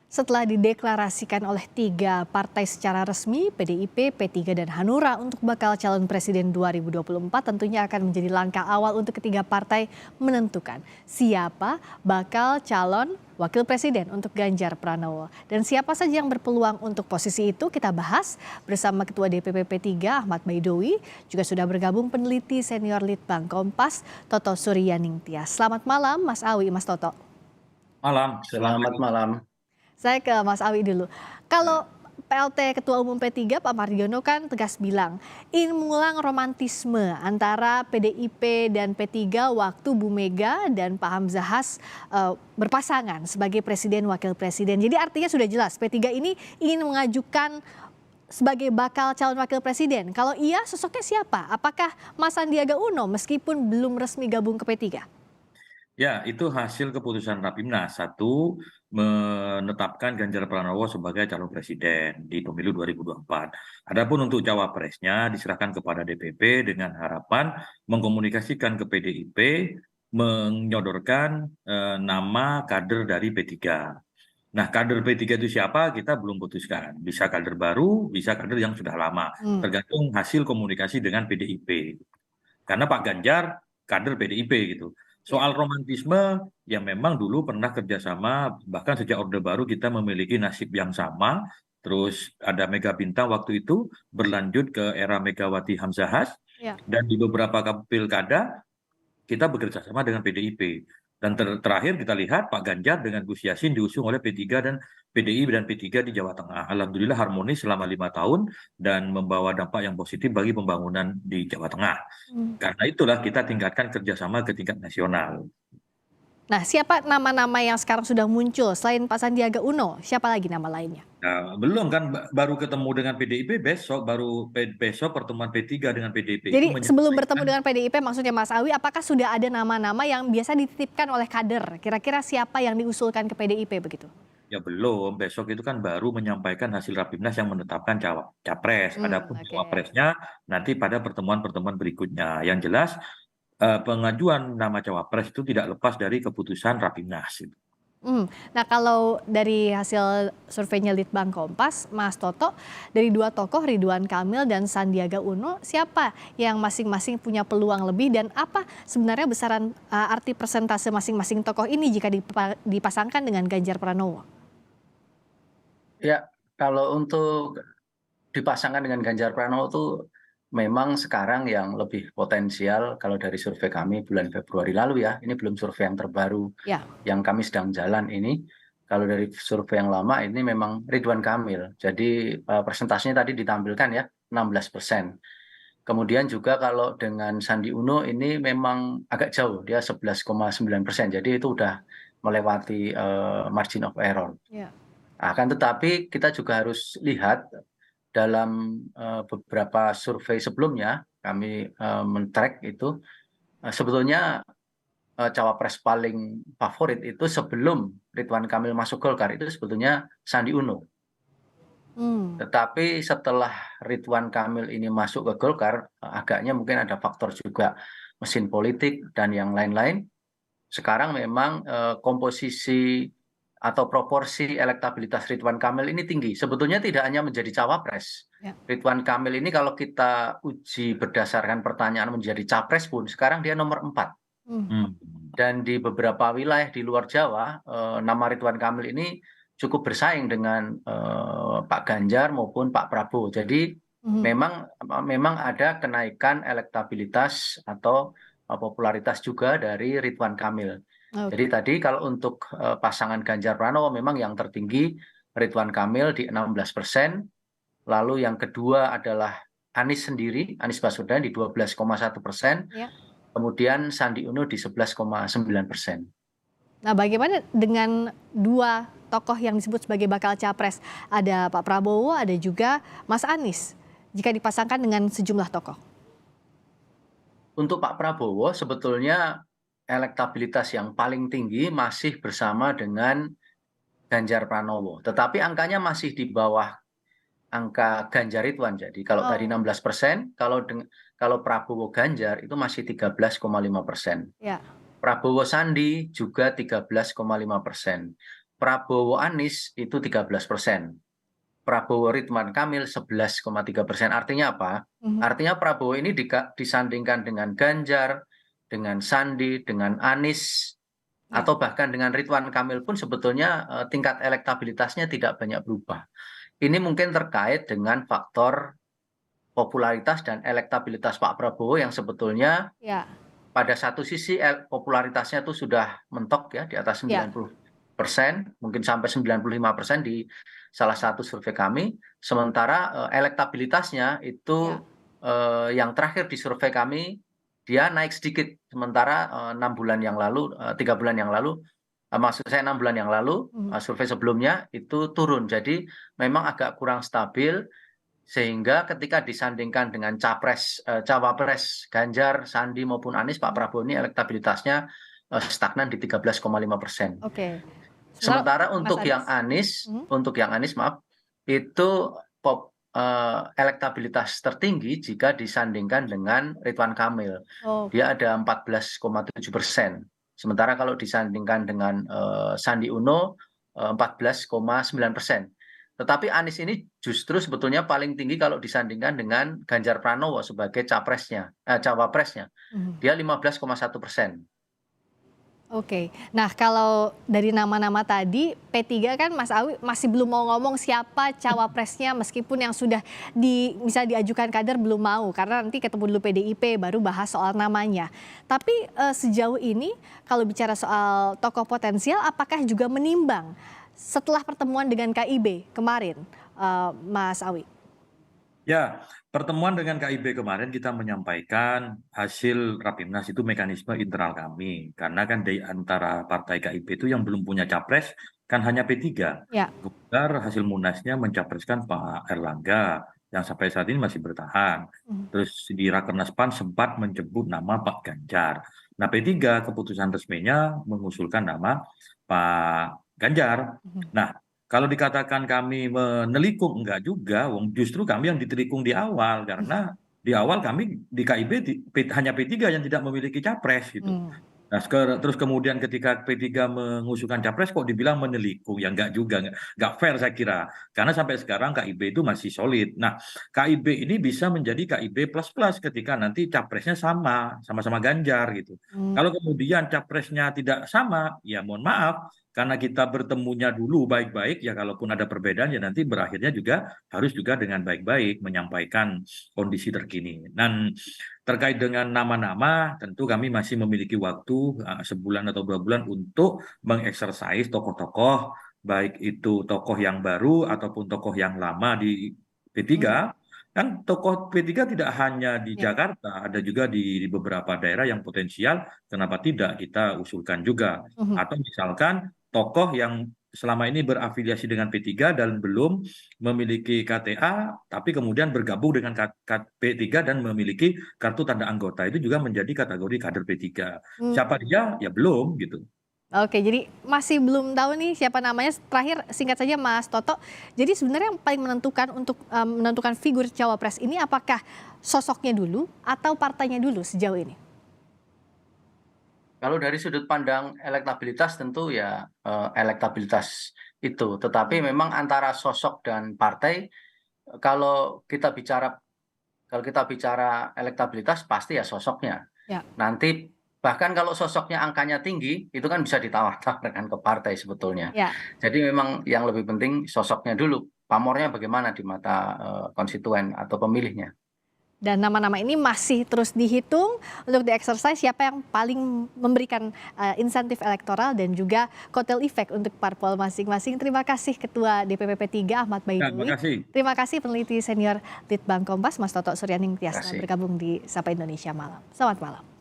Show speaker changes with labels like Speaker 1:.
Speaker 1: Setelah dideklarasikan oleh tiga partai secara resmi, PDIP, P3, dan Hanura untuk bakal calon presiden 2024 tentunya akan menjadi langkah awal untuk ketiga partai menentukan siapa bakal calon wakil presiden untuk Ganjar Pranowo. Dan siapa saja yang berpeluang untuk posisi itu kita bahas bersama Ketua DPP P3 Ahmad Baidowi, juga sudah bergabung peneliti senior Litbang Kompas Toto Suryaning Tias. Selamat malam Mas Awi, Mas Toto.
Speaker 2: Malam, selamat
Speaker 3: Selamat
Speaker 2: pagi.
Speaker 3: malam.
Speaker 1: Saya ke Mas Awi dulu. Kalau PLT Ketua Umum P3 Pak Mardiono kan tegas bilang ingin mengulang romantisme antara PDIP dan P3 waktu Bu Mega dan Pak Hamzahas berpasangan sebagai presiden wakil presiden. Jadi artinya sudah jelas P3 ini ingin mengajukan sebagai bakal calon wakil presiden. Kalau iya sosoknya siapa? Apakah Mas Sandiaga Uno meskipun belum resmi gabung ke P3?
Speaker 2: Ya, itu hasil keputusan Rapimnas. Satu, menetapkan Ganjar Pranowo sebagai calon presiden di pemilu 2024. Adapun untuk cawapresnya diserahkan kepada DPP dengan harapan mengkomunikasikan ke PDIP, menyodorkan nama kader dari P3. Nah, kader P3 itu siapa? Kita belum putuskan. Bisa kader baru, bisa kader yang sudah lama. Tergantung hasil komunikasi dengan PDIP. Karena Pak Ganjar kader PDIP gitu. Soal romantisme, ya memang dulu pernah kerjasama, bahkan sejak Orde Baru kita memiliki nasib yang sama. Terus ada Mega Bintang waktu itu berlanjut ke era Megawati Hamzahas,
Speaker 1: Ya.
Speaker 2: dan di beberapa pilkada kita bekerja sama dengan PDIP. Dan terakhir kita lihat Pak Ganjar dengan Gus Yassin diusung oleh P3 dan PDI dan P3 di Jawa Tengah. Alhamdulillah harmonis selama 5 tahun dan membawa dampak yang positif bagi pembangunan di Jawa Tengah. Karena itulah kita tingkatkan kerjasama ke tingkat nasional.
Speaker 1: Nah, siapa nama-nama yang sekarang sudah muncul selain Pak Sandiaga Uno? Siapa lagi nama lainnya?
Speaker 2: Nah, belum kan baru ketemu dengan PDIP besok, besok pertemuan P3 dengan PDIP itu
Speaker 1: Jadi sebelum bertemu
Speaker 2: menyampaikan.
Speaker 1: dengan PDIP maksudnya Mas Awi, apakah sudah ada nama-nama yang biasa dititipkan oleh kader? Kira-kira siapa yang diusulkan ke PDIP begitu?
Speaker 2: Ya belum, besok itu kan baru menyampaikan hasil Rapimnas yang menetapkan capres. Adapun
Speaker 1: Oke.
Speaker 2: cawapresnya nanti pada pertemuan-pertemuan berikutnya. Yang jelas pengajuan nama cawapres itu tidak lepas dari keputusan Rapimnas.
Speaker 1: Nah, kalau dari hasil surveinya Litbang Kompas, Mas Toto, dari dua tokoh Ridwan Kamil dan Sandiaga Uno, siapa yang masing-masing punya peluang lebih dan apa sebenarnya besaran arti persentase masing-masing tokoh ini jika dipasangkan dengan Ganjar Pranowo?
Speaker 3: Ya, kalau untuk dipasangkan dengan Ganjar Pranowo itu memang sekarang yang lebih potensial kalau dari survei kami bulan Februari lalu ya, ini belum survei yang terbaru
Speaker 1: Ya.
Speaker 3: yang kami sedang jalan ini. Kalau dari survei yang lama ini memang Ridwan Kamil. Jadi persentasenya tadi ditampilkan ya, 16%. Kemudian juga kalau dengan Sandi Uno ini memang agak jauh, dia 11,9%. Jadi itu udah melewati margin of error.
Speaker 1: Ya.
Speaker 3: Akan tetapi kita juga harus lihat dalam beberapa survei sebelumnya, kami men-track itu sebetulnya cawapres paling favorit itu sebelum Ridwan Kamil masuk Golkar itu sebetulnya Sandi Uno. Tetapi setelah Ridwan Kamil ini masuk ke Golkar, agaknya mungkin ada faktor juga mesin politik dan yang lain-lain. Sekarang memang komposisi atau proporsi elektabilitas Ridwan Kamil ini tinggi. Sebetulnya tidak hanya menjadi cawapres.
Speaker 1: Ya.
Speaker 3: Ridwan Kamil ini kalau kita uji berdasarkan pertanyaan menjadi capres pun, sekarang dia nomor 4.
Speaker 2: Hmm.
Speaker 3: Dan di beberapa wilayah di luar Jawa, nama Ridwan Kamil ini cukup bersaing dengan Pak Ganjar maupun Pak Prabowo. Jadi memang ada kenaikan elektabilitas atau popularitas juga dari Ridwan Kamil. Jadi
Speaker 1: Oke.
Speaker 3: tadi kalau untuk pasangan Ganjar Pranowo memang yang tertinggi Ridwan Kamil di 16%, lalu yang kedua adalah Anies sendiri, Anies Baswedan di 12,1%,
Speaker 1: Ya.
Speaker 3: kemudian Sandi Uno di 11,9%.
Speaker 1: Nah, bagaimana dengan dua tokoh yang disebut sebagai bakal capres? Ada Pak Prabowo, ada juga Mas Anies. Jika dipasangkan dengan sejumlah tokoh.
Speaker 3: Untuk Pak Prabowo sebetulnya elektabilitas yang paling tinggi masih bersama dengan Ganjar Pranowo. Tetapi angkanya masih di bawah angka Ganjar Ridwan. Jadi kalau tadi
Speaker 1: Oh,
Speaker 3: 16%, kalau Prabowo Ganjar itu masih 13,5%.
Speaker 1: ya.
Speaker 3: Prabowo Sandi juga 13,5%. Prabowo Anies itu 13%. Prabowo Ridwan Kamil 11,3%. Artinya apa? Artinya Prabowo ini disandingkan dengan Ganjar, dengan Sandi, dengan Anies,
Speaker 1: Ya.
Speaker 3: atau bahkan dengan Ridwan Kamil pun sebetulnya tingkat elektabilitasnya tidak banyak berubah. Ini mungkin terkait dengan faktor popularitas dan elektabilitas Pak Prabowo yang sebetulnya
Speaker 1: Ya.
Speaker 3: pada satu sisi popularitasnya itu sudah mentok ya di atas 90%, mungkin sampai 95% di salah satu survei kami. Sementara elektabilitasnya itu yang terakhir di survei kami dia naik sedikit. Sementara 6 bulan yang lalu, 3 bulan yang lalu, maksud saya 6 bulan yang lalu, survei sebelumnya itu turun. Jadi memang agak kurang stabil. Sehingga ketika disandingkan dengan cawapres Ganjar, Sandi maupun Anies, Pak Prabowo ini elektabilitasnya stagnan di 13,5%.
Speaker 1: Oke.
Speaker 3: Sementara
Speaker 1: Mas
Speaker 3: untuk yang Anies, maaf, itu elektabilitas tertinggi jika disandingkan dengan Ridwan Kamil.
Speaker 1: Oh,
Speaker 3: Dia ada 14,7%. Sementara kalau disandingkan dengan Sandi Uno 14,9%. Tetapi Anies ini justru sebetulnya paling tinggi kalau disandingkan dengan Ganjar Pranowo sebagai cawapresnya. Dia 15,1%.
Speaker 1: oke. Nah, kalau dari nama-nama tadi, P3 kan Mas Awi masih belum mau ngomong siapa cawapresnya meskipun yang sudah bisa diajukan kader belum mau karena nanti ketemu dulu PDIP baru bahas soal namanya. Tapi sejauh ini kalau bicara soal tokoh potensial apakah juga menimbang setelah pertemuan dengan KIB kemarin, Mas Awi?
Speaker 2: Ya, pertemuan dengan KIB kemarin kita menyampaikan hasil Rapimnas itu mekanisme internal kami. Karena kan di antara partai KIB itu yang belum punya capres kan hanya P3.
Speaker 1: Ya.
Speaker 2: Kemudian hasil Munasnya mencapreskan Pak Erlangga yang sampai saat ini masih bertahan. Terus di Rakernas PAN sempat menyebut nama Pak Ganjar. Nah, P3 keputusan resminya mengusulkan nama Pak Ganjar. Nah, kalau dikatakan kami menelikung, enggak juga, justru kami yang ditelikung di awal, karena di awal kami di KIB hanya P3 yang tidak memiliki capres gitu. Nah, terus kemudian ketika P3 mengusulkan capres kok dibilang menelikung, ya enggak juga, enggak fair saya kira. Karena sampai sekarang KIB itu masih solid. Nah, KIB ini bisa menjadi KIB plus-plus ketika nanti capresnya sama-sama Ganjar gitu. Kalau kemudian capresnya tidak sama, ya mohon maaf, karena kita bertemunya dulu baik-baik, ya kalaupun ada perbedaan ya nanti berakhirnya juga harus juga dengan baik-baik menyampaikan kondisi terkini. Dan terkait dengan nama-nama, tentu kami masih memiliki waktu sebulan atau 2 bulan untuk mengeksersis tokoh-tokoh, baik itu tokoh yang baru ataupun tokoh yang lama di P3. Kan tokoh P3 tidak hanya di Jakarta, ada juga di beberapa daerah yang potensial, kenapa tidak kita usulkan juga. Atau misalkan tokoh yang selama ini berafiliasi dengan P3 dan belum memiliki KTA, tapi kemudian bergabung dengan P3 dan memiliki kartu tanda anggota, itu juga menjadi kategori kader P3. Siapa dia? Ya belum gitu.
Speaker 1: Oke, jadi masih belum tahu nih siapa namanya. Terakhir singkat saja Mas Toto. Jadi sebenarnya yang paling menentukan untuk menentukan figur cawapres ini apakah sosoknya dulu atau partainya dulu sejauh ini?
Speaker 3: Kalau dari sudut pandang elektabilitas tentu ya elektabilitas itu. Tetapi memang antara sosok dan partai kalau kita bicara elektabilitas pasti ya sosoknya.
Speaker 1: Ya.
Speaker 3: Nanti bahkan kalau sosoknya angkanya tinggi itu kan bisa ditawar-tawarkan ke partai sebetulnya.
Speaker 1: Ya.
Speaker 3: Jadi memang yang lebih penting sosoknya dulu. Pamornya bagaimana di mata konstituen atau pemilihnya.
Speaker 1: Dan nama-nama ini masih terus dihitung untuk di-exercise siapa yang paling memberikan insentif elektoral dan juga kotel efek untuk parpol masing-masing. Terima kasih Ketua DPP P3 Ahmad Baidowi. Terima kasih peneliti senior Litbang Kompas Mas Toto Suryaning Tiasna bergabung di Sapa Indonesia Malam. Selamat malam.